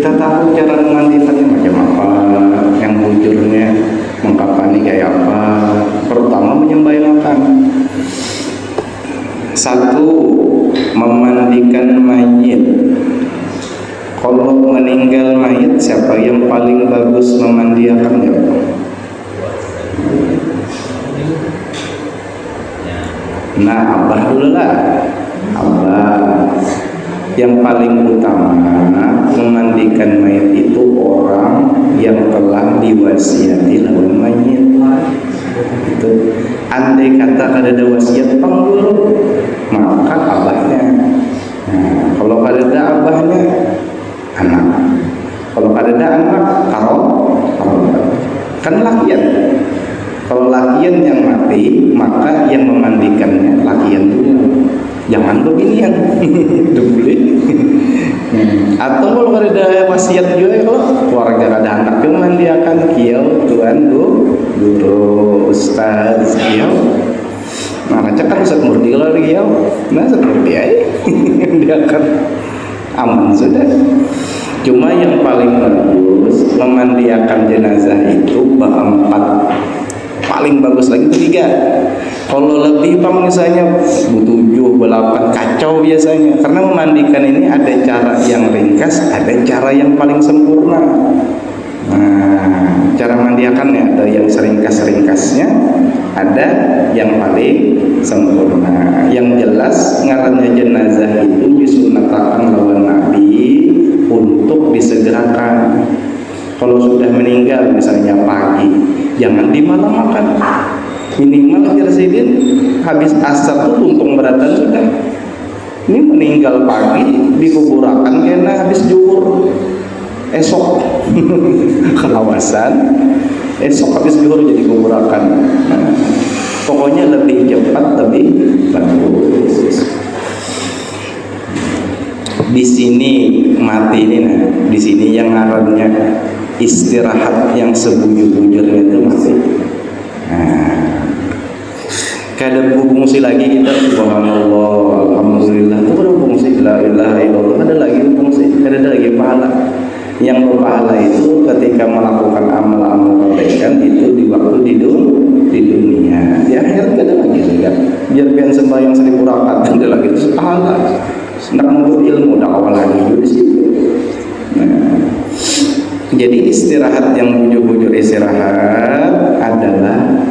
Kita tahu cara memandikannya macam apa, yang bujurnya mengkapani kayak apa. Pertama menyembayangkan. Satu, memandikan mayit. Kalau meninggal mayit, siapa yang paling bagus memandikannya? Nah, abah dulu lah. Abah yang paling utama memandikan mayit itu orang yang telah diwasiati lawan mayit. Itu andai kata ada wasiat pengguru, maka abahnya. Nah, kalau ada abahnya, anak. Kalau ada anak, kalau kan lakian. Kalau lakian yang mati, maka yang memandikannya lakian dulu. Jangan beginian. Itu boleh. Atau kalau ada wasiat juga, kalau keluarga ada anak yang memandikan, kiau tuan guru ustaz kiau. Nah, kan Ustaz Murdi kalau kiau, nah Ustaz Murdi aja. Dia akan aman sudah. Cuma yang paling bagus memandikan jenazah itu berempat. Paling bagus lagi ketiga. Kalau lebih pak misalnya 7, 8 kacau biasanya. Karena memandikan ini ada cara yang ringkas, ada cara yang paling sempurna. Nah, cara memandikannya ada yang seringkas-ringkasnya, ada yang paling sempurna. Yang jelas ngarannya jenazah itu disunatkan lawan Nabi untuk disegerakan. Kalau sudah meninggal misalnya pagi, jangan dimalamkan. Minimal Jersidin habis asar tuh untung beratan sudah. Ini meninggal pagi dikuburakan karena habis zuhur. Esok kawasan esok habis zuhur jadi kuburakan. Nah, pokoknya lebih cepat lebih bagus. Di sini mati ini, nah di sini yang ngarannya istirahat yang sebujur-bujurnya itu mati. Nah, kada berfungsi lagi kita subhanallah alhamdulillah itu kada berfungsi, la ilaha illallah ada lagi berfungsi, kada ada lagi pahala. Yang berpahala itu ketika melakukan amal-amal kebaikan itu di waktu di dunia. Di akhirat kada lagi juga. Biar pian sembahyang 1000 rakaat kada lagi itu pahala. Nak menuntut ilmu dakwah lagi di situ. Nah, jadi istirahat yang bujur-bujur istirahat adalah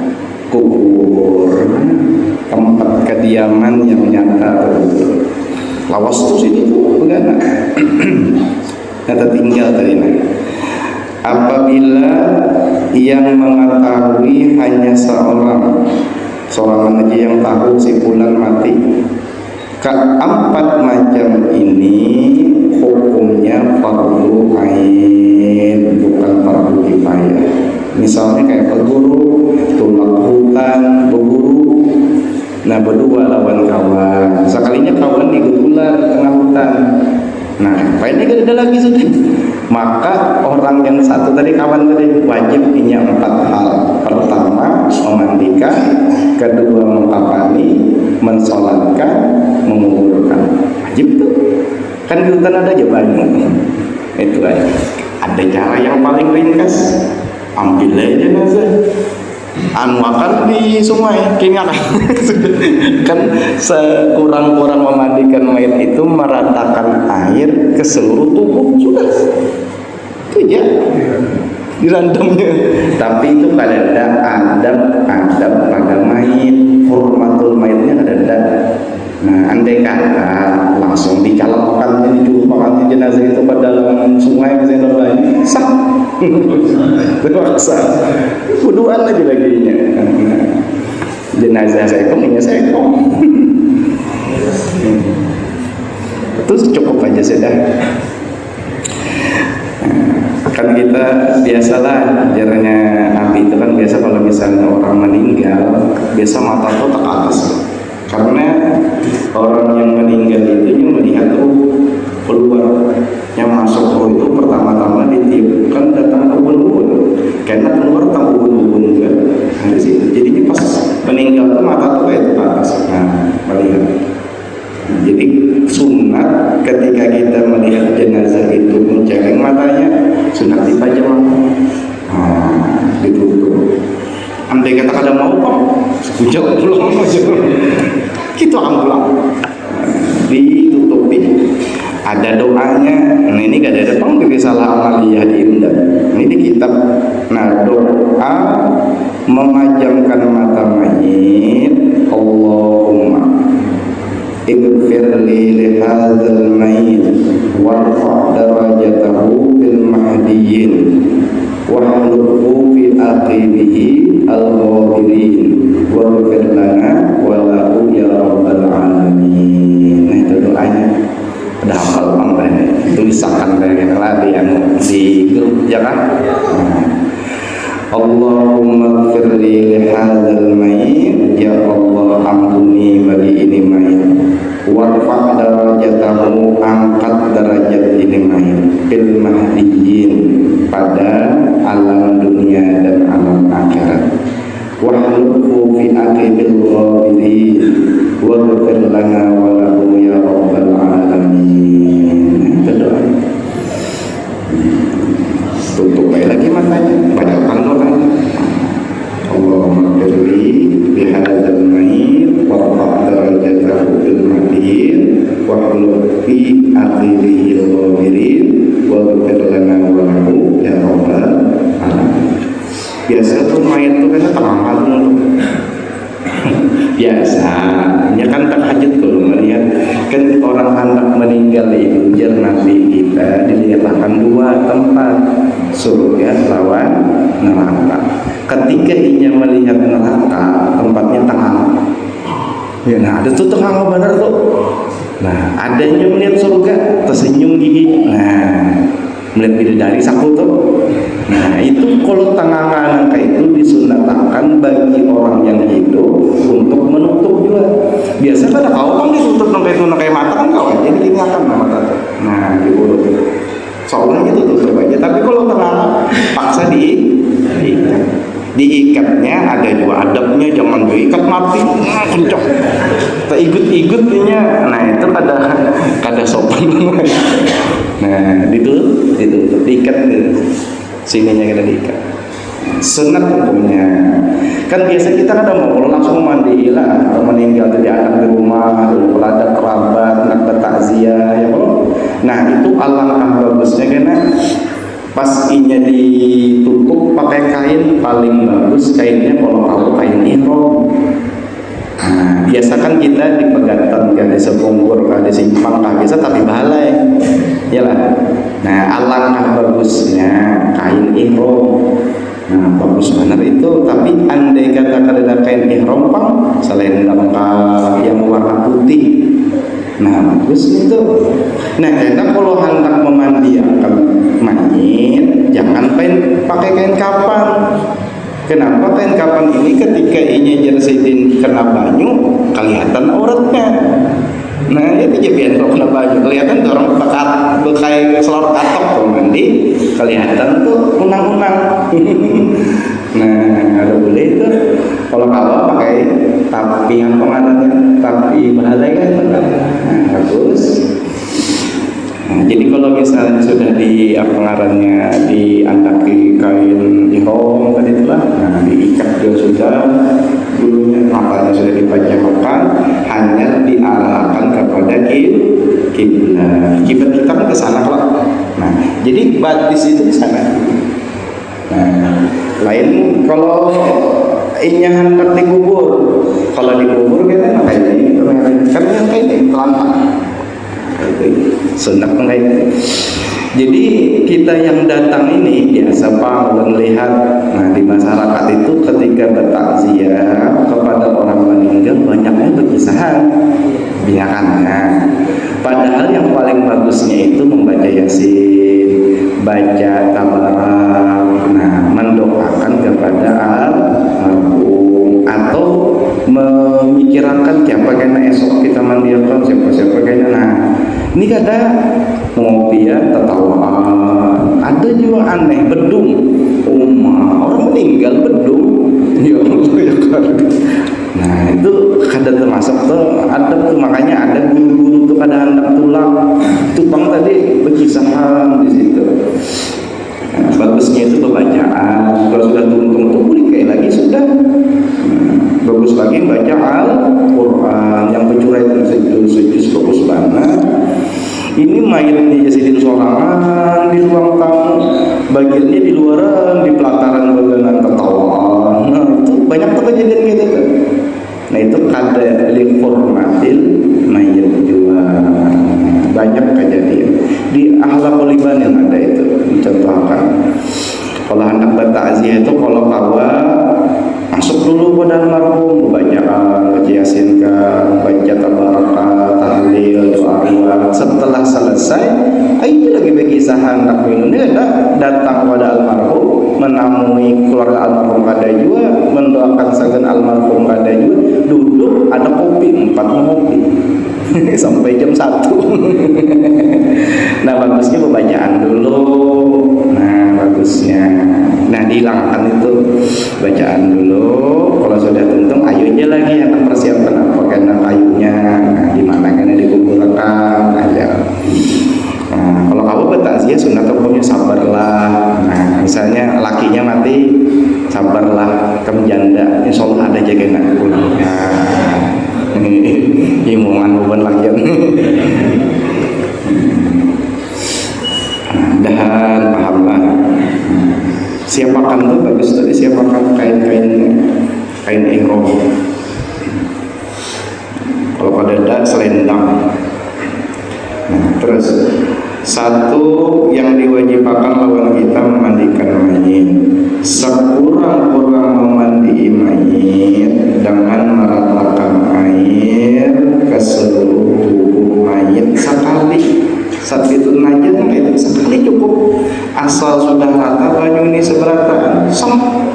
kubur, tempat kediaman yang nyata. Lawas tuh sini tuh begana. Kata tinggal tadi. Apabila yang mengetahui hanya seorang aja yang tahu si fulan mati, keempat macam ini hukumnya fardu ain, bukan fardu kifayah. Misalnya kayak berguru, tulak hutan, berburu, nah berdua lawan kawan, sekalinya kawan digutulan di tengah hutan. Nah, ini kan ada lagi sudah. Maka orang yang satu tadi kawan tadi wajib punya 4 hal. Pertama, memandikan, kedua mengkafani, mensolatkan, menguburkan. Wajib tuh. Kan di hutan ada aja banyak. Itu aja. Ada cara yang paling ringkas. Ambil aja jenazah. Akan di sungai kini kan sekurang-kurang memandikan mayat itu meratakan air ke seluruh tubuh sudah itu ya dirandamnya. Tapi itu kada ada adab pada mayit, hormatul mayitnya kada ada. Nah, andai kata langsung dicalonkan dijumpakan jenazah itu pada dalam sungai misalnya banyak sah terpaksa kuduan aja laginya. Jenazah saya punya saya kok terus cukup aja sudah. Kan kita biasalah jarangnya Nabi itu kan biasa kalau misalnya orang meninggal biasa mata tuh ke atas. Karena orang yang meninggal itu melihat keluar yang masuk itu pertama-tama ditiupkan datang ubun-ubun. Karena keluar tak ubun-ubun juga. Nah, di situ. Jadi pas meninggal itu mata tuh kayak ke atas. Nah, melihat. Jadi sunat ketika kita melihat jenazah itu menceleng matanya, sunat dipajang. Ditutup. Andai kata kada mau kok, sekujur pulang aja. Kita akan pulang. Ditutupi. Ada doanya. Nah ini gak ada depan dari salah amaliyah di Indah. Ini di kitab. Nah doa memajamkan mata mayit. Allahumma ighfir li hadzal mayit warfa' darajatahu bil mahdiyyin wahlukhu fi aqibihi al-ghabirin waghfir lana wa lahu ya rabbal alamin. Nah itu doanya. Udah hafal bang, tulisan dari lari di grup ya kan. Allahumma firli lihadzal mayit, ya Allah ampuni bagi ini mayit, warfa' darajatahu, angkat derajat ini mayit, fil mahdiyyin, pada alam dunia dan alam akhirat, wahlukhu fi aqibil ghabirin waghfir lana wa lahu ya rabbal alamin. Itu doa. Tutup lagi matanya, bacakan doanya. Allahumma firli bihadzal mayit warfa' darajatahu fil mahdiyyin wahluk fi aqibihi al-ghabirin waghfir lana wa lahu ya rabbal alamin. Biasa tuh mayat tuh kan tengah malam biasanya kan tahajud kalau melihat kan orang anak meninggal itu jar Nabi kita dilihatkan dua tempat, surga lawan neraka. Ketika ia melihat neraka tempatnya tengah ya, nah ada tuh tengah benar tuh. Nah adanya melihat surga tersenyum gigi, nah melihat bidadari saku tuh. Nah itu kalau tangan kayak itu disunatkan bagi orang yang hidup untuk menutup juga. Biasa kan kau kan ditutup kayak mata kan kau jadi ini akan mata tuh. Nah diurut soalnya itu tutup aja. Tapi kalau tangan paksa diikatnya ada juga adabnya, jangan diikat mati kencok ikut-ikutnya. Nah itu kada sopan. Nah ditutup diikat sininya kita diikat. Sunat hukumnya kan biasa kita kan mau kalau langsung mandi lah, kalau meninggal jadi anak di rumah, kalau ada kerabat nak bertakziah ya kalau. Nah itu alangkah bagusnya karena pas inya ditutup pakai kain paling bagus kainnya kalau kain ihram. Nah, biasa kan kita dipegatan kan sebungkur kan simpang kan biasa tapi balai ya lah. Nah alangkah bagusnya kain ihram. Nah bagus benar itu, tapi andai kata ada kain ihram pang selendang yang warna putih, nah bagus itu. Nah karena kalau hendak memandikan mayit jangan pakai kain kapan. Kenapa kain kapan ini ketika ini jersidin kena banyu kelihatan auratnya. Nah itu jadi kalau kena banyu kelihatan tuh orang bekai selor katok tuh mandi kelihatan tuh unang-unang. Nah ada boleh itu kalau kawa pakai tapi yang pengaruhnya tapi bahalai kan bagus. Nah, jadi kalau misalnya sudah di pengarannya diandaki kain ihram tadi itulah, nah diikat dia sudah dulunya matanya sudah dipajangkan, hanya diarahkan kepada kiblat. Kiblat kita kan ke sana lah. Nah, jadi batis itu di sana. Nah, lain kalau inya hendak dikubur, kalau dikubur kita kayak ini, kan yang kayak ini pelan-pelan. Sunat kayak jadi kita yang datang ini biasa pak melihat. Nah di masyarakat itu ketika bertakziah kepada orang meninggal banyaknya berkisahan biakannya. Padahal yang paling bagusnya itu membaca yasin, baca tabarak, nah mendoakan kepada almarhum atau memikirkan siapa kena esok kita mandikan siapa kena. Nah ini kadang ngopi ya tertawaan, ada juga aneh bedung, orang meninggal bedung, ya Allah ya kan. Nah itu kadang termasuk tuh ada tuh, makanya ada guru-guru tuh pada hendak pulang, tupang tadi berkisahan di situ. Nah, bagusnya itu pembacaan. Kalau sudah tuntung tuh kayak lagi sudah. Bagus lagi baca Al-Quran yang pencuraian sejus bagus banget. Ini mayatnya Yazidin sorangan di ruang tamu, bagiannya di luaran, di pelataran bagian ketawa. Nah itu banyak tuh kejadian gitu kan. Nah itu kada lihormatil mayat juga, banyak kejadian di Ahlakul Iban yang ada itu dicontohkan. Kalau anak bertakziah itu kalau kawa masuk dulu ke dalam almarhum, baca yasin kan, baca tabarakah, tahlil, doa. Setelah selesai, itu lagi berkisahan tak minumnya datang kepada almarhum, menemui keluarga almarhum kada juga, mendoakan sagan almarhum kada juga, duduk ada kopi 4 kopi sampai jam 1. Nah bagusnya pembacaan dulu. Nah bagusnya, nah dihilangkan itu bacaan dulu. Kalau sudah tuntung, ayunya lagi yang persiapkan apa karena kayunya, nah, di mana kan dikumpulkan aja. Nah, kalau kamu bertakziah sunat hukumnya sabarlah. Nah misalnya lakinya mati, sabarlah, kamu janda, insya Allah ada jaga anakku. Nah, imungan bukan lakian. Dan pahamlah. Siapakan tuh bagus tadi, siapakan kain ihram. Kalau pada ada selendang. Nah, terus satu yang diwajibkan lawan kita memandikan mayit. Sekurang-kurang memandi mayit dengan meratakan air ke seluruh tubuh mayit sekali. Sabitun najat itu sekali cukup, asal sudah rata banyu ini seberatan sama.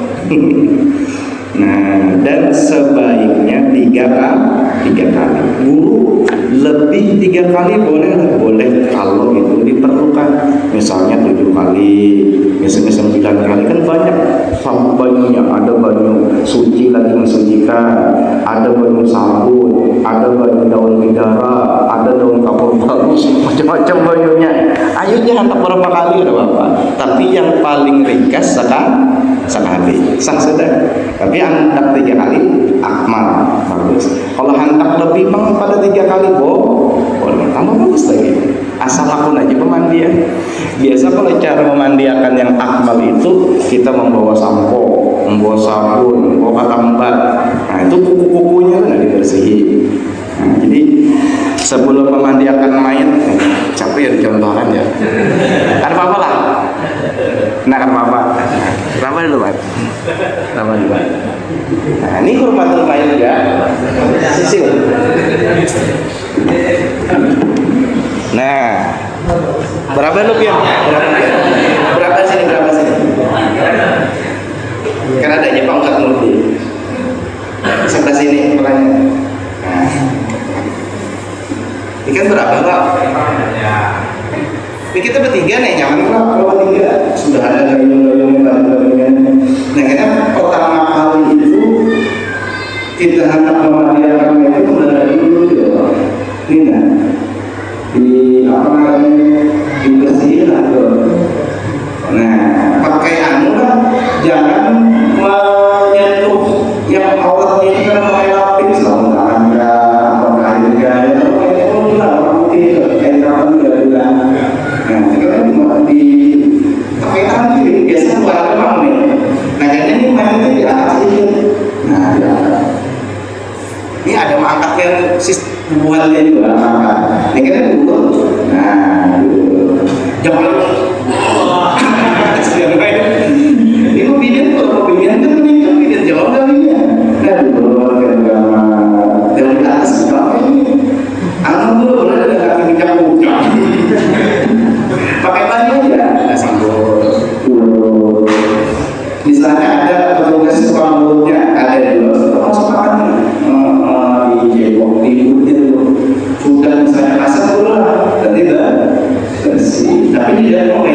Nah dan sebaiknya 3 kali. Guru lebih 3 kali boleh kalau itu diperlukan. Misalnya 7 kali, misalnya 9 kali kan banyak. Sampai banyunya ada banyu suci lagi mensucikan, ada banyu sabun, ada banyu daun bidara, ada daun kapur bagus, macam-macam banyunya. Ayo jangan tak berapa kali ada apa. Tapi yang paling ringkas sekali sah sudah. Tapi hendak 3 kali akmal bagus. Kalau hendak lebih pada 3 kali boleh tambah bagus lagi. Asal lakon aja pemandian. Biasa kalau cara memandiakan yang akmal itu kita membawa sampo, membawa sabun, membawa katambat. Nah itu kuku-kukunya kan dibersihi. Nah, jadi sebelum memandiakan mayat, capek ya dicontohkan ya. Ada apa-apa lah. Nah kan apa? Kenapa dulu Pak? Kenapa dulu? Nah ini hormatul mayat ya. Sisil. Nah, berapa lu Pian? Berapa sini? Karena adanya Pak Ustadz Murti. Sebelah sini orangnya. Nah, ini kan berapa Pak? Ini kita bertiga nih nyaman Pak. Kalau bertiga sudah ada gayung-gayung badan-badannya. Nah kita pertama kali itu kita hendak memandiakan itu dari dulu ya Pak. Ini kan di apa namanya dibersihin atau nah pakai anu lah, jangan menyentuh yang awalnya ini kan pakai lapis lah, tangga apakah airnya itu pakai lah putih kayak kapan juga bilang. Nah sekarang di pakai tangan kiri biasa buat apa nih? Nah jadi ini mainnya di atas ini. Nah di atas ini ada mangkat yang buatnya juga mangkat. Ini kan dulu. Nah dulu jangan itu bidan kalau bidan kan ini bidan jauh dari dia. Nah dulu dari atas pakai anu dulu ada kaki minyak pucat. Pakai baju ya, nggak sambut. Misalnya ada petugas tukang mulutnya ada dulu, masuk makan di jebok di sudah misalnya kasar dulu lah, tidak bersih. Tapi dia mau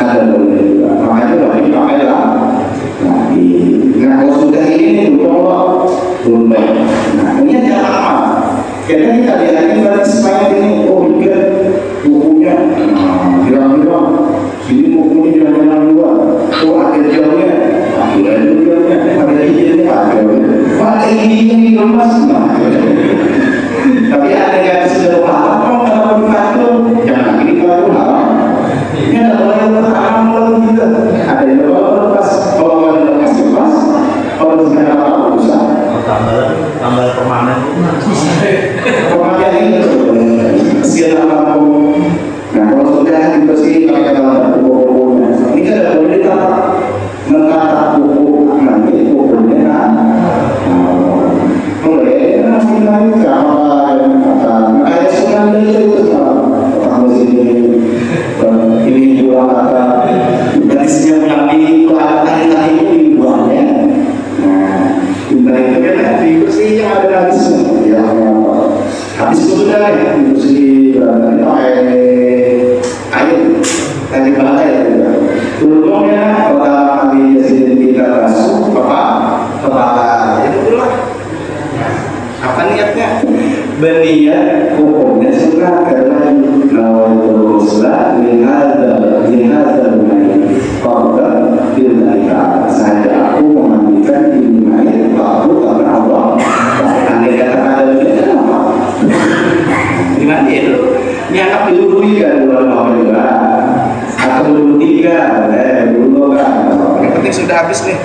ada boleh juga. Makanya kalau ini pakailah lagi. Nah kalau sudah ini belum baik. Nah ini ada apa? Karena kita lihat dari slide ini, oh iya bukunya, bilang-bilang sini bukunya bilang-bilang dua, oh ada jauhnya, ada jauhnya, ada hijaunya, ada ini lemas, tapi ada yang sudah paham, kalau berkata, jangan ini kalau haram, ini ada yang haram lagi juga, ada yang lepas, kalau ada lepas, kalau sudah apa usah, tambal permanen. Pemakai ini siapa pun. Nah kalau sudah dibersihkan pakai alat buku-bukunya, ini tidak boleh menata buku, nanti bukunya boleh. Nanti kalau ayat sunnah itu kamu ini dua kata dari setiap nabi tadi itu dibuangnya. Nah itu kan dibersihkan ada hadisnya yang habis itu sudah dibersih pakai air tadi balai turunnya kalau kami jadi kita basuh kepala itu dulu apa niatnya berniat hukumnya sunnah karena nawaitulah minhadal main qabla billahi ta'ala saya aku memandikan ini main lalu karena Allah andai kata ada apa gimana itu dianggap dilului kan bulan juga atau dulu tiga dulu kan yang penting sudah habis nih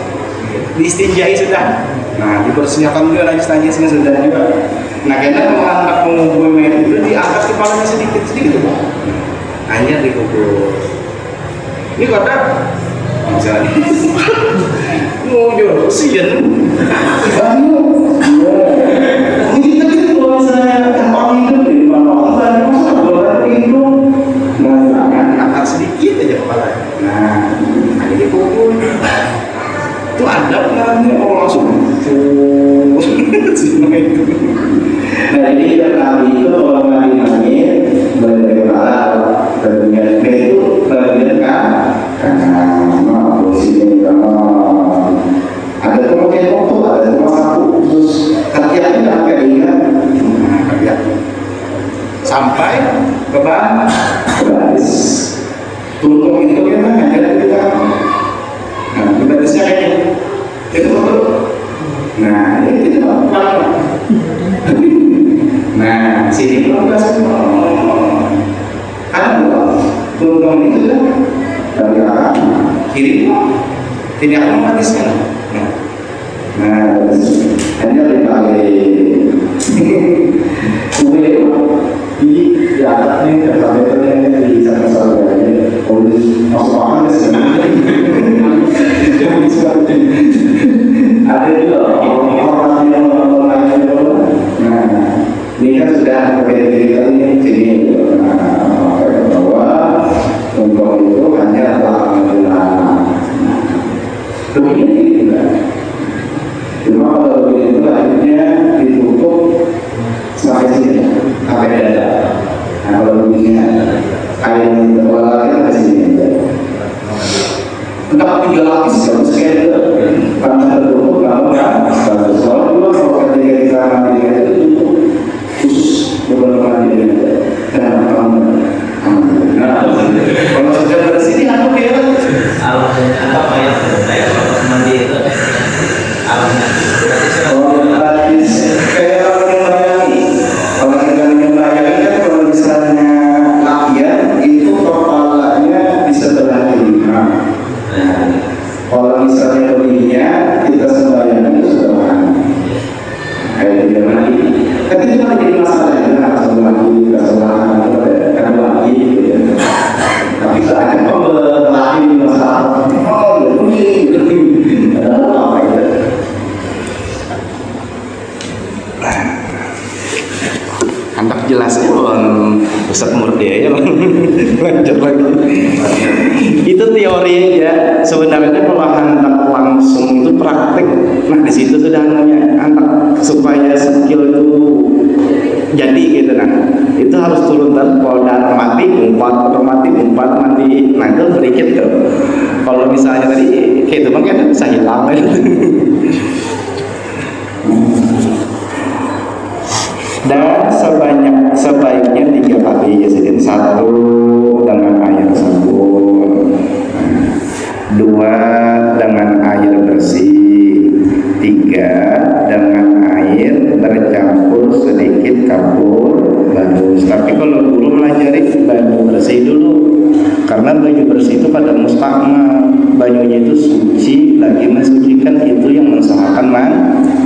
diistinjai sudah nah dipersiapkan juga lagi istinjainya sudah juga nah karena mengangkat mengumpul mayat itu diangkat kepalanya sedikit hanya dikubur ini kota misalnya mau jual sian ini tadi kalau misalnya orang hidup di mana orang masa orang hidup nah angkat sedikit aja kepalanya nah ini dikubur itu adab namanya orang langsung nah ini kami itu kalau nangis bagaimana bagian itu bagian karena posisi ada kemudian waktu ada satu khusus kakiannya agak ingat sampai ke baris tuntung itu kan ada kita nah di barisnya kayak itu betul nah ini tidak apa nah sini belum ada tuntung itu kan dari arah kiri tidak otomatisnya nah hanya dipakai kue di atasnya sampai di sana oleh masuk makan ada juga orang yang melakukan nah ini kan sudah kita ini sini bahwa untuk itu hanya begini juga cuma kalau begini itu akhirnya ditutup sampai sini sampai dada nah kalau begini kain terlalu ke sini aja entah 3 lapis kalau sekian itu karena tertutup kalau soal juga kalau ketika kita mandi itu tutup khusus beberapa mandi dan nah kalau sudah bersih aku kira Alamnya apa ya? Saya kalau mandi itu alamnya. lapis kayak orang yang membayangkan kan kalau misalnya latihan itu kepalanya di sebelah kiri kalau misalnya begininya kita sembahyang itu sudah kanan kayak dia mandi tapi itu kan jadi masalah ya kan sebelah kiri ke sebelah kanan kan lagi gitu tapi saat lagi masalah apa itu antak jelasnya Ustaz Murdi aja lanjut lagi itu teori aja sebenarnya kalau antak langsung itu praktik nah di situ sudah antak supaya skill itu jadi gitu nah itu harus turun kalau darah mati umpat mati nah itu sedikit tuh. Kalau misalnya tadi kayak itu bang kan bisa hilang gitu. Dan sebaiknya 3 kali ya, jadi 1 dengan air sabun, 2 dengan air bersih, 3 dengan air bercampur sedikit kapur bagus. Tapi kalau guru melajari baju bersih dulu, karena baju bersih itu pada mustakmal, bajunya itu suci lagi mensucikan, itu yang mensucikan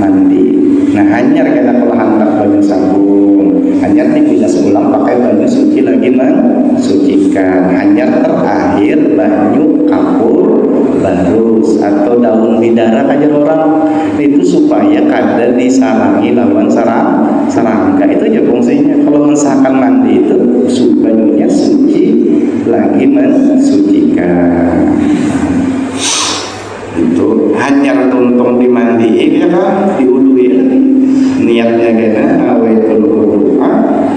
mandi. Nah hanyar kena kalau hendak baju sabun, hanyar dibilas ulang pakai baju suci lagi mensucikan. Hanyar terakhir baju kapur barus atau daun bidara kajar orang itu supaya kada disarangi lawan serangga. Itu aja fungsinya. Kalau mensakan mandi itu bajunya suci lagi mensucikan. Itu hanyar tuntung dimandiin ya kan, diuduin niatnya kena awaitul wudu'a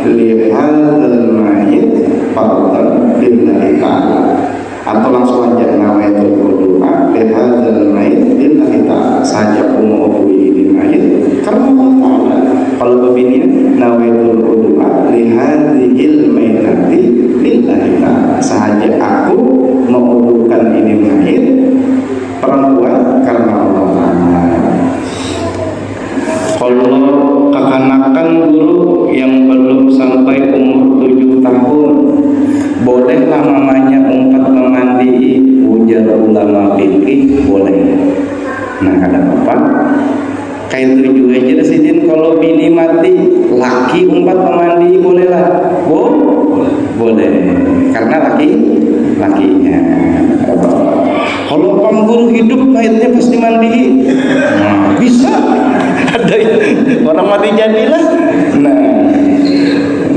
li hadzal mayit fardhan lillahi ta'ala, atau langsung aja nawaitul wudu'a li hadzal mayit lillahi ta'ala, saja umudui di mayit karena Allah Ta'ala. Kalau begini nawaitul wudu'a li hadzal mayitati lillahi ta'ala, saja aku mengudukan ini mayit perempuan karena Allah Ta'ala. Kalau kekanakan guru yang belum sampai umur 7 tahun, bolehlah mamanya umpat memandi, ujar ulama fikih boleh. Nah ada apa? Kayak 7 aja sidin, kalau bini mati laki umpat memandi bolehlah, boleh karena lakinya. Kalau guru hidup mayatnya pasti mandi, nah, bisa. Ada orang mati jadilah.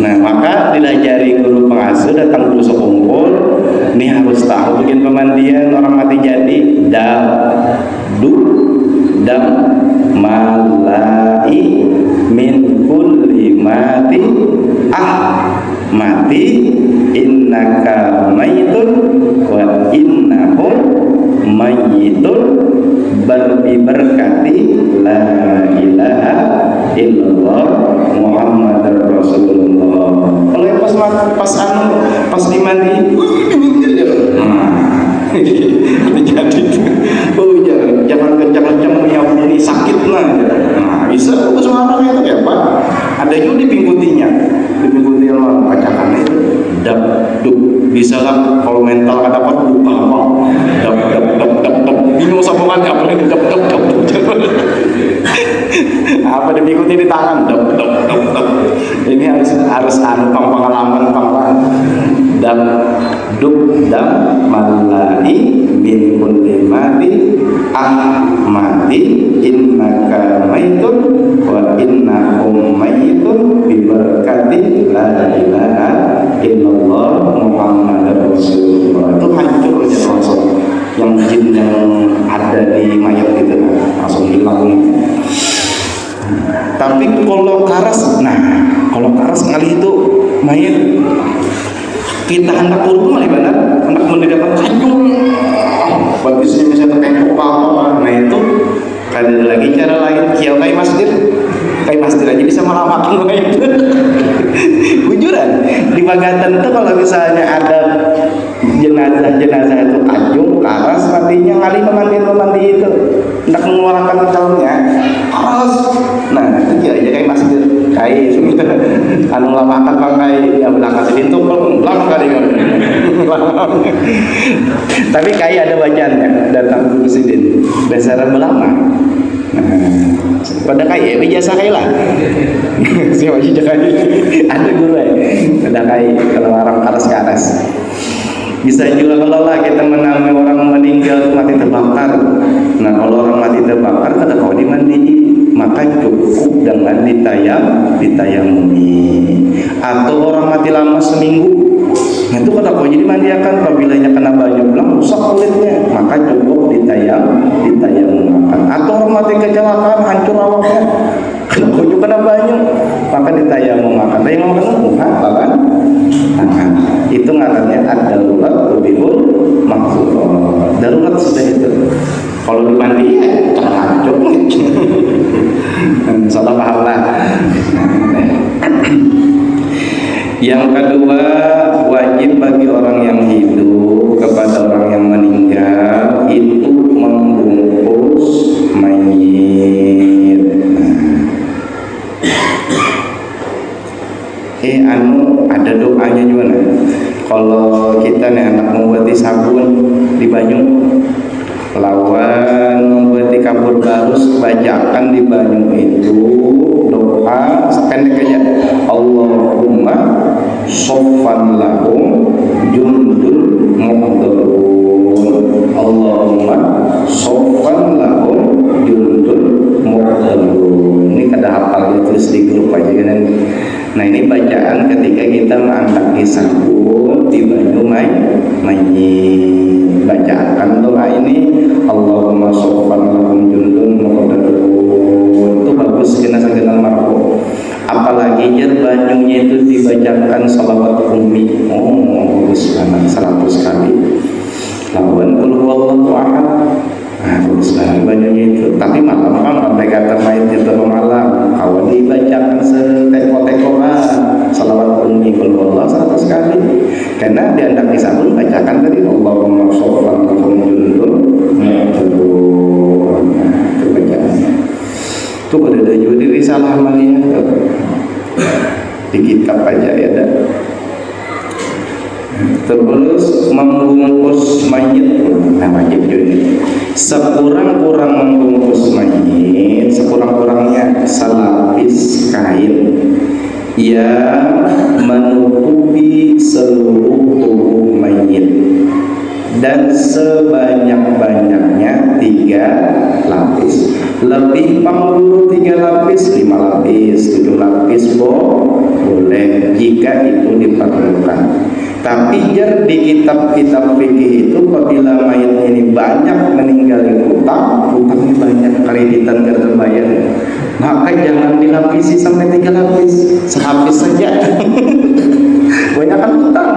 Nah maka dilajari guru pengasuh, datang guru sekumpul, ini harus tahu bikin pemandian orang mati jadi. Dam malai min kulli mati mati innaka mayitun wa innahum mayitun bi berkati la ilaha illallah Muhammadar Rasulullah. Kalau yang pas dimandi jadi jangan kencang-kencang ini sakit lah. Nah, bisa suara itu ya Pak. Ada juga di pinggutinya orang bacakan itu dap duk, bisa lah kalau mental ada apa buka apa dap bingung sambungannya apa lagi dap apa diikuti di tangan dap ini harus pengalaman dam duk dam malai min kulli mati mati innaka maitun wa innahum maitun bi barakati la ilaha illallah Muhammadar Rasulullah. Itu hancur aja langsung yang jin yang ada di mayat itu langsung hilang. Tapi kalau karas kali itu mayat kita hendak urut malah benar hendak mendapat kacung bagisnya misalnya tertempok apa. Nah itu kan ada lagi cara lain, kiau kayak masjid aja bisa melamakan itu. Bujuran di Bagatan tuh kalau misalnya ada jenazah itu kacung karas matinya kali pemandi itu hendak mengeluarkan calonnya karas. Nah itu dia aja kayak masjid kayak anu lamakan pakai yang belakang pintu belakang kali kan. Tapi kayak ada bacaannya datang ke presiden besaran belama. Pada kayak biasa kayak lah. Si wajib kayak ada guru ada kayak kalau orang ke atas. Bisa juga kalau lah kita menamai orang meninggal mati terbakar. Nah kalau orang mati terbakar kada kau dimandiin, maka cukup dengan ditayamumi. Atau orang mati lama seminggu, nah itu kada kau jadi mandiakan. Apabila kena baju belang rusak kulitnya, maka cukup ditayamumakan. Atau orang mati kecelakaan hancur awaknya, kada kau juga kena baju, maka ditayamumakan. Tayamumakan muka tangan. Itu ngarannya ad-darurat tubihul di Banyu lawan membuat kabur barus bacakan di Banyu itu doa sependek aja, Allahumma soffan lahum jundul muhdarun, Allahumma soffan lahum jundul muhdarun. Ini kada hafal tulis di grup aja kan. Nah ini bacaan ketika kita mengangkat sabun di Banyu Mayit. Bacakan doa ini, Allahumma soffan lahum jundul muhdarun. Itu bagus kena saking almarhum. Apalagi jar banyunya itu dibacakan salawat ummi. Oh bagus banget 100 kali. Lawan qul huwallahu ahad. Nah, bagus banget banyunya itu. Tapi malam kan sampai kata mayit itu malam. Kawan dibacakan seteko-tekoan salawat ummi qul huwallahu 100 kali. Karena di anak sabun bacakan tadi Allahumma soffan lahum jundul muhdarun. Itu bacaannya. Itu ada juga di risalah Maliyah di kitab aja ya ada. Terus membungkus mayit, nah wajib juga. Sekurang-kurang membungkus mayit, sekurang-kurangnya selapis kain yang menutupi seluruh tubuh mayit dan sebanyak-banyaknya 3 lapis. Lebih dulu 3 lapis, 5 lapis, 7 lapis boleh jika itu diperlukan. Tapi jar di kitab-kitab fikih itu apabila mayat ini banyak meninggalin utangnya banyak, kreditan gak terbayar, maka jangan dilapisi sampai 3 lapis, selapis saja. Banyak kan utang.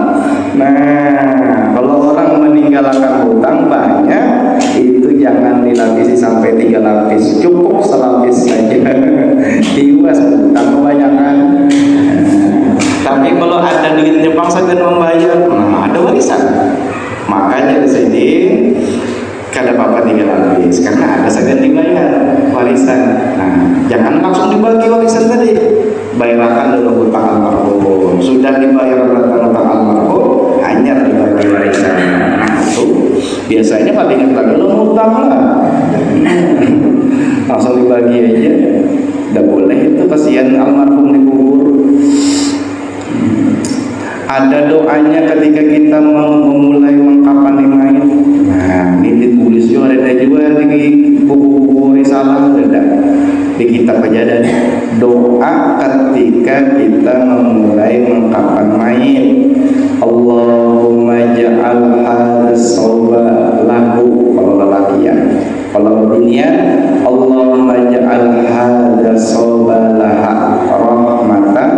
Nah, kalau orang meninggalkan utang banyak, itu jangan dilapisi sampai 3 lapis, cukup selapis saja. Tiwas utang kebanyakan. Tapi kalau ada duit Jepang saja membayar, ada warisan. Makanya di sini kada apa-apa 3 lapis, karena ada saja dibayar warisan. Nah, jangan langsung dibagi warisan tadi. Bayarkan dulu hutang almarhum. Sudah dibayar hutang almarhum, hanya dibagi warisan. Nah, itu biasanya paling lagi lo hutang lah. Langsung dibagi aja. Tidak boleh, itu kasihan almarhum dikubur. Ada doanya ketika kita memulai mengkapan mayit. Nah, ini ditulis juga ada juga di buku-buku risalah ada. Di kitab aja ada doa ketika kita memulai mengkapan mayit. Allahumma ja'al hadzal sawba lahu kalau lelakian. Kalau dunia, Allahumma ja'al hadzal sawba laha rahmatan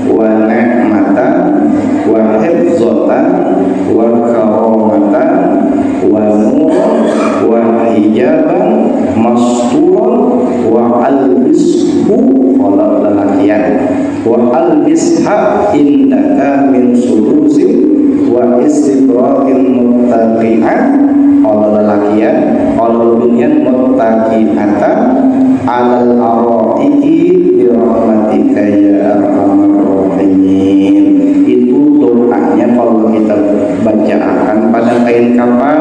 wa ni'matan wa hifzatan wa karamatan wa nur wa hijaban masturan wa albishu kalau lelakian wa albisha indaka min sudusin wa istidrakin muttaqi'an kalau lelakian kalau dunia muttaqi'atan alal ara'iki bi rahmatika ya arhamar rahimin. Itu doanya kalau kita bacakan pada kain kapan,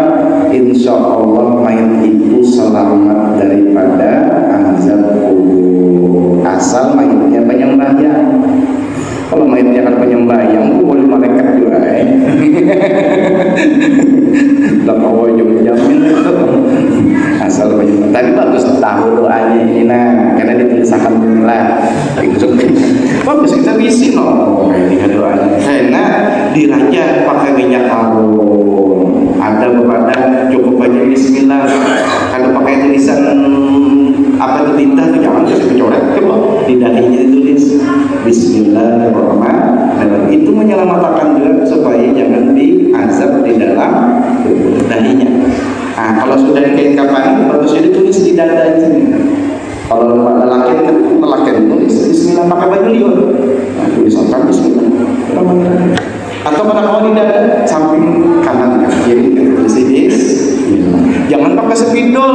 insya Allah mayat itu selamat daripada azab kubur, asal mayatnya penyembahyang. Kalau mayatnya kan penyembahyang, boleh malaikat juga. Tak mau jamin itu asal penyembahyang. Tapi bagus tahu doanya ini, nah karena ditulis alhamdulillah. Bagus kita bisi no. Ini doanya. Karena dirajat pakai minyak harum. Ada beberapa cukup aja Bismillah. Kalau pakai tulisan apa itu tinta itu jangan kasih kecoret. Coba di dahinya ditulis Bismillahirrahmanirrahim. Itu menyelamatkan juga supaya jangan diazab di dalam dahinya. Nah, kalau sudah dikain kapan bagusnya ditulis di dada sini. Kalau lelaki tulis Bismillah pakai baju liur. Nah, tulisan Bismillah. Atau pada kalau di dada samping kanan kiri tulis jangan pakai spidol.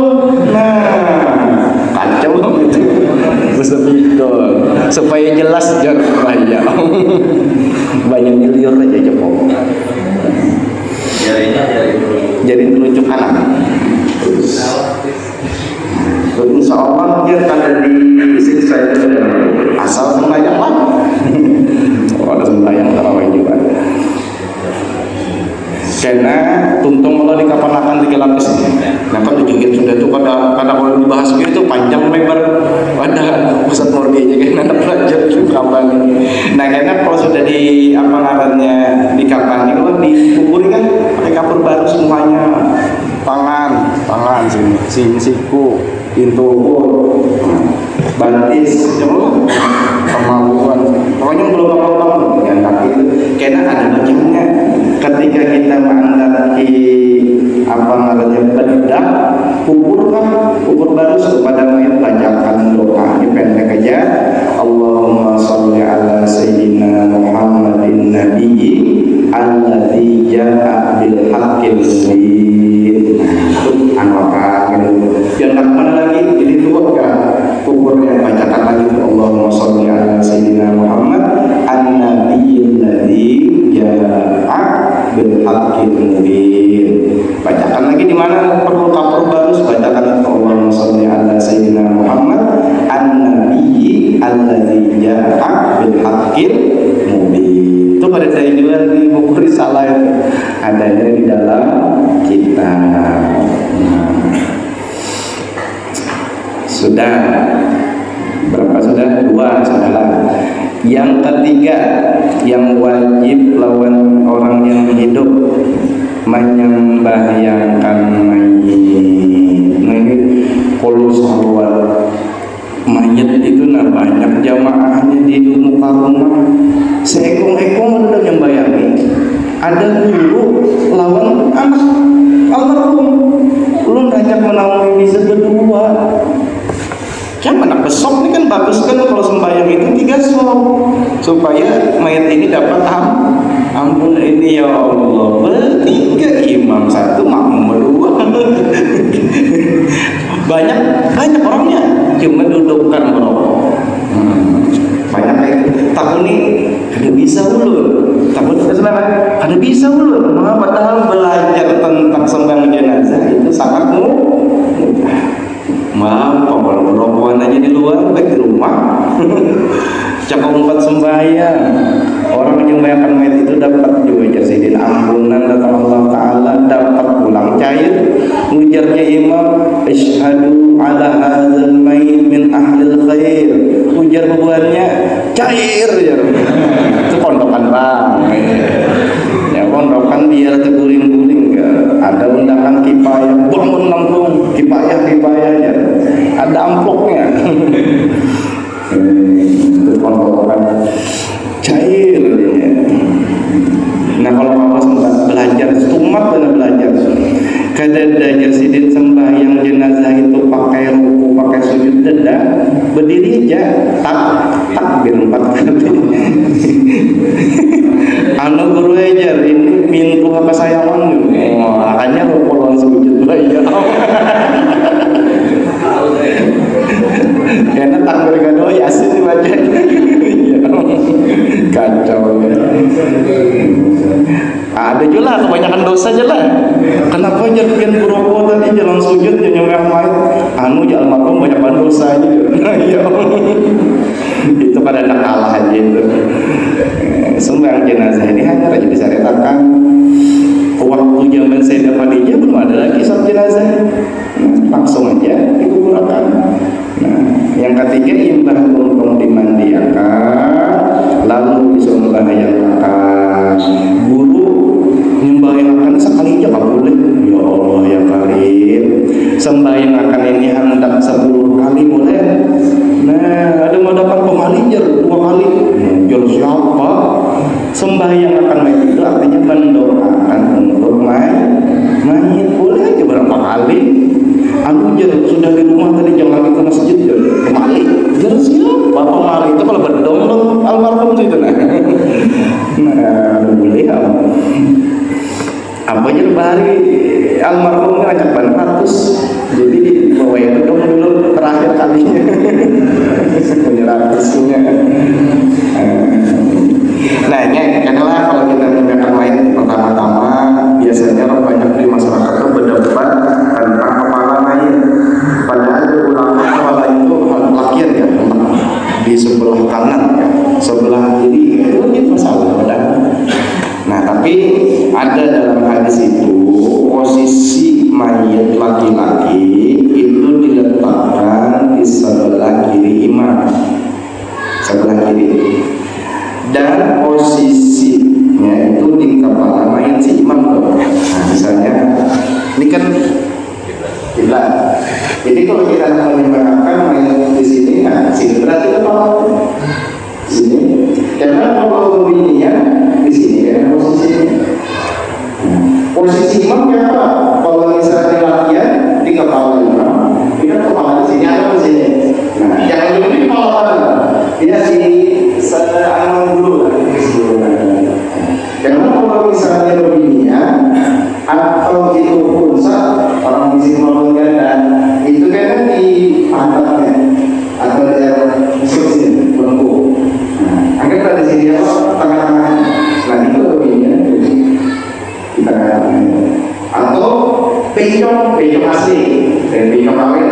Nah, kacau gitu. Spidol supaya jelas jar banyak. Banyak liur aja cepok. Ya ini dari jadi telunjuk anak. Terus insya Allah dia kada disiksa itu asal sembahyang lah. Oh, ada sembahyang tarawih juga. Karena tuntung kalau dikapanakan 3 lapis. Nah kan dikit sudah tuh kada kalau dibahas gitu panjang lebar. Wadah pusat mordinya kan anak belajar kapan. Nah karena kalau sudah di apa ngarannya di kapan kalau dikubur kan pakai kapur baru semuanya. Tangan sini siku pintu bantis kemampuan pokoknya belum apa-apa yang kaki karena ada bagiannya ketika kita mengandalki apa namanya bedak kubur baru kepada mayat bacakan doa ini pendek aja Allahumma sholli ala sayyidina Muhammadin nabiyyi alladzi ja'a bil haqqil mubin anwakan yang nak mana lagi jadi tubuhkan kuburnya bacakan lagi Allahumma sholli ala sayyidina Muhammad an-nabiyyil ladzi ja'a bil haqqil mubin bacakan lagi di mana perlu kapur baru bacakan Allahumma sholli ala sayyidina Muhammad an-nabiyyi alladzi ja'a bil haqqil mubin itu pada saya juga di buku risalah itu adanya di dalam kitab. Sudah berapa sudah? 2 saudara. Yang ketiga yang wajib lawan orang yang hidup menyembahyangkan mayit. Nah ini kalau soal mayit itu nah banyak jamaahnya di muka rumah. Seekong-ekong udah nyembayangi. Ada guru lawan anak almarhum. Lu banyak menaungi bisa berdua. Yang anak besok ini kan bagus kan kalau sembahyang itu 3 sok supaya mayat ini dapat ampun ini ya Allah bertiga imam 1 makmum 2 banyak orangnya cuma dudukkan merokok banyak kayak takut nih ada bisa ulun takut ada bisa ulun padahal belajar tentang sembahyang jenazah itu sangat mudah kalau rokokan aja di luar baik di rumah cakap 4 sembahyang orang yang membayangkan mayat itu dapat juga jasidin ampunan datang Allah Ta'ala dapat pulang cair ujarnya imam asyhadu ala hadzal mayit min ahlil khair ujar bebannya cair ya itu pondokan ramai ya pondokan biar terguling-guling ada undangan kipayah bangun langsung kipayah aja ada amplopnya itu pondokan cair ya. Nah kalau kamu sempat belajar stumat benar belajar kadang-kadang sidin sembahyang jenazah itu pakai ruku pakai sujud dada berdiri aja takbir 4 kali anu guru ajar ini pintu apa sayangan makanya ruku lawan sujud ya karena takbir kedua yasin dibaca kacau ya. Ada juga kebanyakan dosa aja lah kenapa jadikan berokok tadi jalan sujud yang yang main anu ya almarhum banyak dosa aja ya itu pada nak kalah aja itu sembahyang jenazah ini hanya aja diceritakan waktu zaman Sayyidah Khadijah belum ada lagi sholat jenazah langsung aja dikuburkan. Nah yang ketiga imbah untung dimandiakan lalu disembahyangan guru nyembahyangan sekali aja gak boleh ya Allah ya Karim sembahyangkan ini hendak 10 kali boleh nah ada mau dapat pengalijar 2 kali jual siapa sembahyangkan itu artinya mendoakan untuk mayit boleh aja berapa kali anu jadi sudah di rumah tadi jangan lagi ke masjid kemali jadi siapa pemali itu kalau berdong almarhum itu nah boleh apa aja bahari almarhum ngajak ban 100 jadi di bawah itu dong dulu terakhir kalinya punya 100-nya nah ini adalah kalau kita meninggalkan mayat pertama-tama biasanya orang banyak di masyarakat kan kiblat. Jadi kalau kita menyembahkan mayat di sini, nah sini berarti kepala di sini. Karena kalau begini ya di sini kan posisinya. Posisi imam ya Pak. Kalau misalnya latihan di kepala imam, ini kan kepala di sini atau di sini. Nah, yang lebih kepala mana? Dia di seangan dulu lah, karena kalau misalnya begini ya, atau itu pusat orang di sini mau ganda, itu kan di pantatnya atau di sini bengkok. Nah, anggaplah di sini apa tengah-tengah. Nah itu begini ya, di tengah-tengah. Atau pencong asli, dan pencong awet,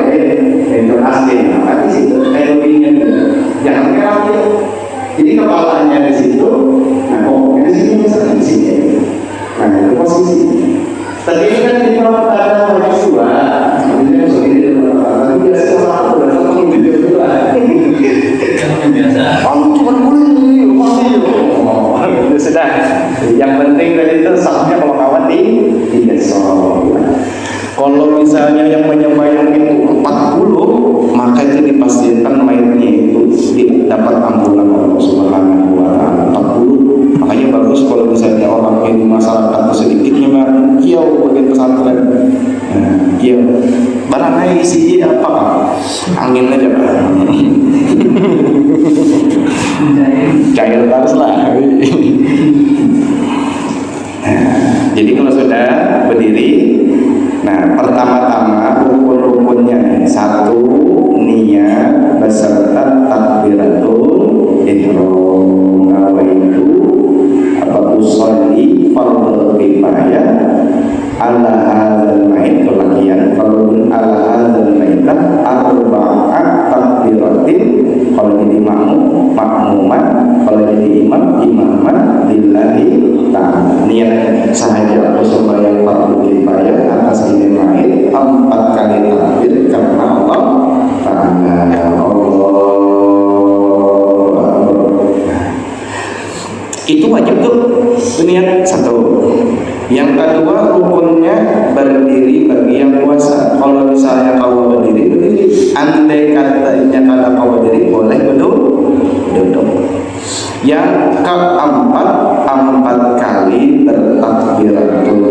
pencong asli. Nah, nanti situ kayak begini, jangan kira-kira. Jadi kepalanya di situ, nah pokoknya di sini misalnya di sini. Nah itu posisi. Tadi ini kan di bawah ada banyak dua, ini sendiri tapi biasa satu dan satu video dua. Biasa. Kamu cuma boleh masih oh itu sudah. Yang penting dari itu sahnya kalau kawan tidak soal. Kalau misalnya yang menyembahyang itu 40, maka itu dipastikan mayatnya itu dapat ampunan Allah Subhanahu wa taala 40. Makanya bagus kalau misalnya orang di masyarakat sedikitnya mah kiau bagian pesantren. Kiau. Barangnya isinya apa? Angin aja Pak. Cair terus lah. Jadi kalau sudah berdiri, nah pertama-tama rukun-rukunnya satu niat beserta takbiratul ihram nawaitu usolli fardhu kifayah ala hadzal mait kelakian fardhu ala hadzal maitat arba'at takbiratin kalau jadi makmuman kalau jadi imaman lillahi ta'ala. Niat sahaja sembahyang fardhu kifayah atas ini mait 4 kali takbir karena Allah Ta'ala. Itu wajib tuh niat satu. Yang kedua rukunnya berdiri bagi yang puasa. Kalau misalnya kau berdiri, andai katanya kalau kau berdiri boleh duduk. Yang keempat 4 kali bertakbiratul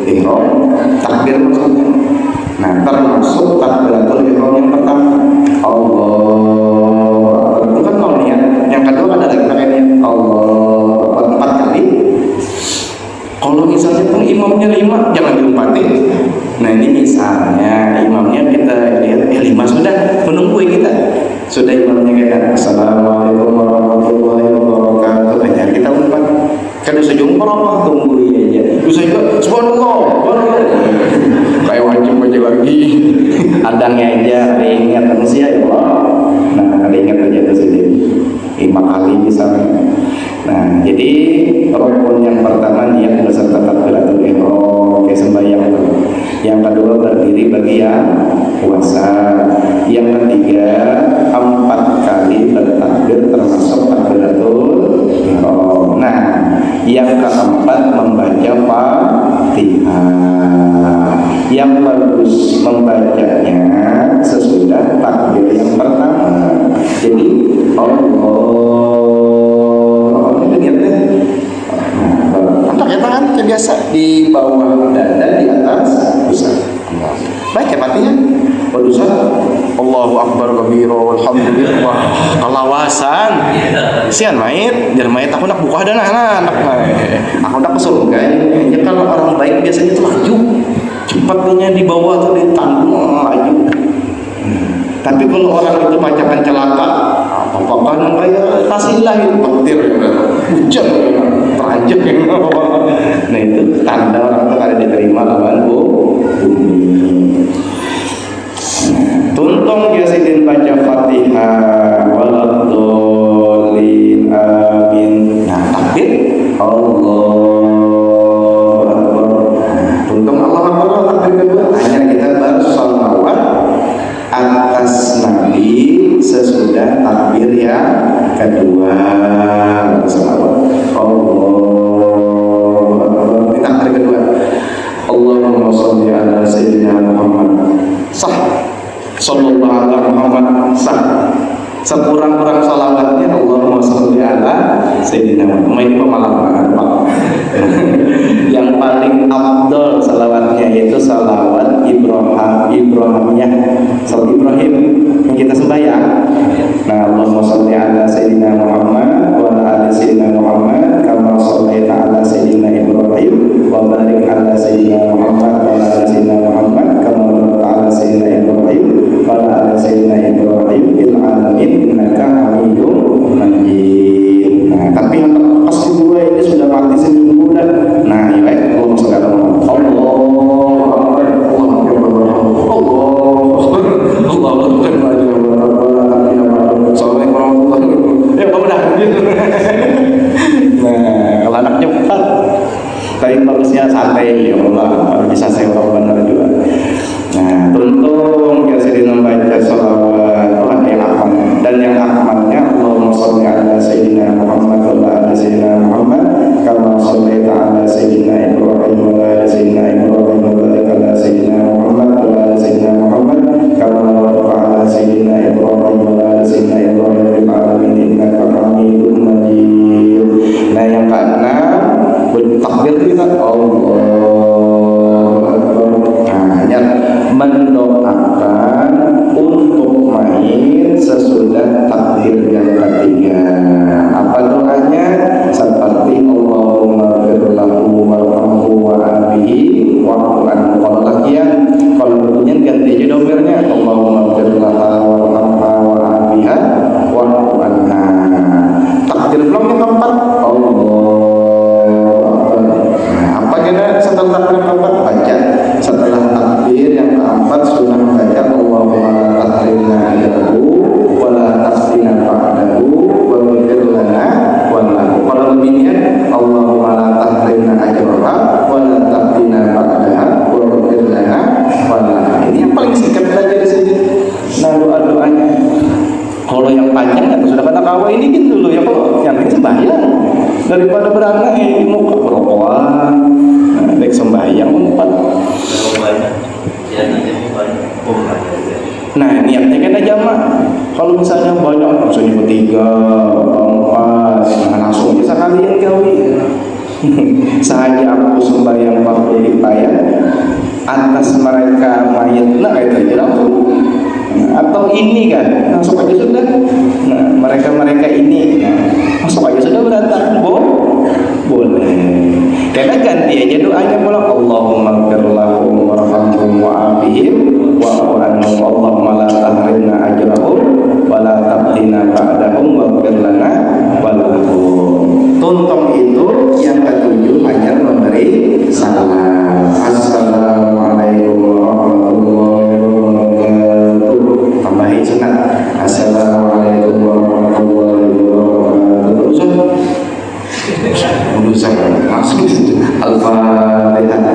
ihram. Takbir maksudnya. Nah termasuk takbiratul ihram yang pertama Allah. Itu kan kalau niat. Yang kedua ada lagi pakai niat Allah 4 kali. Kalau misalnya pun imamnya 5 jangan diumpatin. Nah ini misalnya imamnya kita lihat 5 sudah menunggu kita. Sudah imamnya kayak Assalamualaikum warahmatullahi wabarakatuh. Hanya kita umpat. Kan dosa jumpa apa tunggu aja. Dosa juga subhanallah. Kayak wajib aja lagi. Adangnya aja ingat manusia ya Allah. Nah ingat aja itu sendiri 5 kali misalnya. Nah, jadi rukun yang pertama niat beserta takbiratul ihram kayak sembahyang itu. Yang kedua berdiri bagi yang puasa. Yang ketiga 4 kali bertakbir termasuk takbiratul ihram. Nah, yang keempat membaca Fatihah. Yang bagus membacanya sesudah takbir yang pertama. Jadi pakai tangan biasa di bawah dada di atas pusat. Baca Fatihah. Berusaha Allahu Akbar kabira walhamdulillah. Kalawasan. Sian mait, jangan mait aku nak buka dan anak. Aku nak kesel kan. Ya kalau orang baik biasanya itu laju. Cepatnya di bawah tuh ditanggung laju. Tapi kalau orang itu bacakan celaka, apa-apa kan kayak tasilah itu petir hujan teranjak. Nah itu tanda orang itu ada diterima lawan bumi. Tuntung Yasidin baca Fatihah waladhdallin amin. Nah takbir Allah Akbar. Tuntung Allah Akbar takbir kedua. Hanya kita bersalawat atas Nabi sesudah takbir yang kedua. Bersalawat Allah Akbar. Takbir kedua Allahumma sholli ala sayyidina Muhammad. Sah. Sallallahu ala Muhammad sah. Sekurang-kurang salawatnya Allahumma sholli ala sayyidina Muhammad. Ini pemalangan Pak. Yang paling afdol salawatnya itu salawat Ibrahimiyah, salat Ibrahim yang kita sembahyang. Nah, Allahumma sholli ala sayyidina Muhammad wa ala ali sayyidina Muhammad kama shallaita ala sayyidina Ibrahim wa barik ala sayyidina Muhammad wa ala ali sayyidina Muhammad kama barakta ala sayyidina Ibrahim wa ala ali sayyidina Ibrahim fil alamin innaka Hamidum Majid. Nah, tapi yang terlepas dua ini sudah mati seminggu dah. Nah, ya baik, Allahumma sholli ala Muhammad. Nah, kalau anak cepat, tapi bagusnya santai, ya Allah, bisa sewa benar juga. Nah, tuntung ya sering membaca sholawat yang akmal dan yang akmalnya Allahumma sholli ala sayyidina Muhammad wa ala sayyidina Muhammad kama shallaita ala sayyidina Ibrahim wa ala sayyidina Ibrahim wa barik ala sayyidina Muhammad wa ala sayyidina Muhammad kama barakta ala sayyidina Ibrahim wa ala sayyidina Ibrahim fil alamin innaka Hamidum Majid. Nah, yang keenam bertakbir kita Allah. Mendoakan untuk main sesudah takbir yang ketiga. Apa doanya? Seperti Allahumma firlahu warhamhu wa abihi wa'fu anhu. Kalau lakian, kalau bunyian ganti aja domirnya Allahumma firlahu warhamha wa abiha wa'fu anha. Takbir belum yang keempat Allah. Nah, apa kena setelah takbir keempat? Baca setelah takbir yang keempat sunnah baca Allahumma la tahrimna ajrahu wa la taftina ba'dahu wa ghfir lana wa lahu. Kalau beginian Allahumma la tahrimna ajraha wa la taftina ba'daha wa ghfir lana wa lahu. Ini yang paling singkat saja di sini. Nah, doa-doanya. Kalau yang panjang kan sudah kata kawa ini gitu loh ya kok. Yang ini sembahyang daripada beranak ini muka rokokan. Nah, baik sembahyang empat. Nah, niatnya kan jamak. Kalau misalnya banyak, misalnya bertiga, empat, nah langsung aja sekalian kawin. Sahaja aku sembahyang fardu kifayah atas mereka mayat, nah itu aja langsung. Atau ini kan, langsung aja sudah. Nah, mereka ini, langsung aja sudah berantak. Boleh. Karena ganti aja doanya pula Allahumma firlahum warhamhum wa'afihim wa'fu anhum Allahumma la tahrimna ajrahum wa la taftina ba'dahum waghfir lana wa lahum. Tuntung itu yang ketujuh hanya memberi salam. Assalamualaikum warahmatullahi wabarakatuh. Tambahin sunat. Assalamualaikum warahmatullahi wabarakatuh. Langsung Al-Fatihah.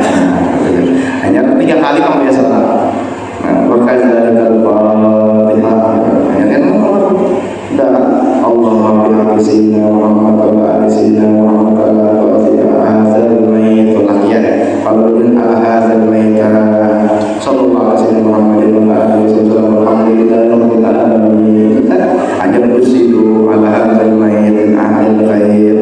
Hanya 3 kali kamu biasa. Nah, berkali dari Al-Fatihah. Ya kan? Allahumma bihamdi sayyidina Muhammad wa ali sayyidina Muhammad wa ala hadzal mayit lahiyan. Qalbun ala hadzal mayit. Sallallahu alaihi wasallam Muhammadin wa alihi wasallam alhamdulillahi rabbil alamin. Hanya bersidu ala hadzal mayit ahli khair.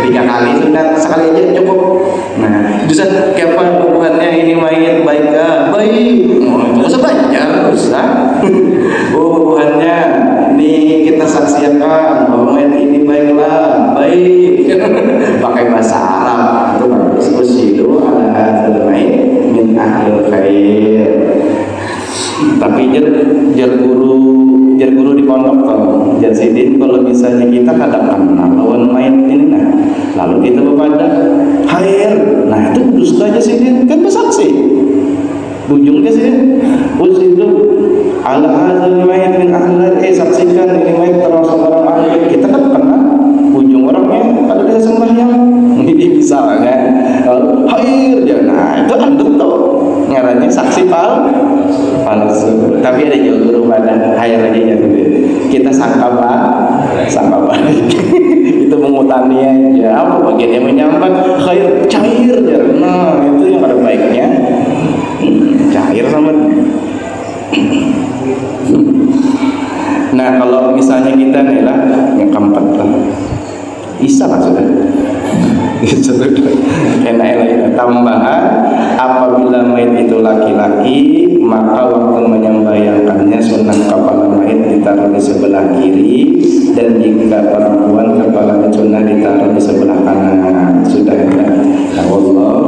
Tiga kali sudah, sekali aja cukup. Nah, bisa kapan hubungannya ini mayit baik baik. Nggak usah banyak, usah. Hubungannya ini kita saksikan bahwa mayit ini baiklah, baik. Pakai bahasa Arab itu bagus. Usidu ala hadzal mayit min ahli khair. Tapi jar guru di pondok kalau Jasidin kalau misalnya kita kadang kenal lawan mayat ini nah lalu kita berpada khair, nah itu dusta Jasidin kan bersaksi ujungnya sih usidu ala hadzal mayit min ahli saksikan ini mayat termasuk orang ahli. Kita kan pernah ujung orangnya ada dia sembahyang ini misalnya khair ya, nah itu andut tuh ngarannya saksi palsu. Tapi ada juga pada khair aja ya kita sangka balik itu mengutamakan urutannya aja, apa bagian yang menyambat khair cair ya. Nah itu yang ada baiknya. Cair sama. Nah kalau misalnya kita nih lah yang keempat lah, bisa lah sudah. Enak-enak tambahan, apabila mayit itu laki-laki maka waktu menyembayangkannya sunnah kepala mayit ditaruh di sebelah kiri, dan jika perempuan kepala sunnah ditaruh di sebelah kanan. Sudah ya. Allah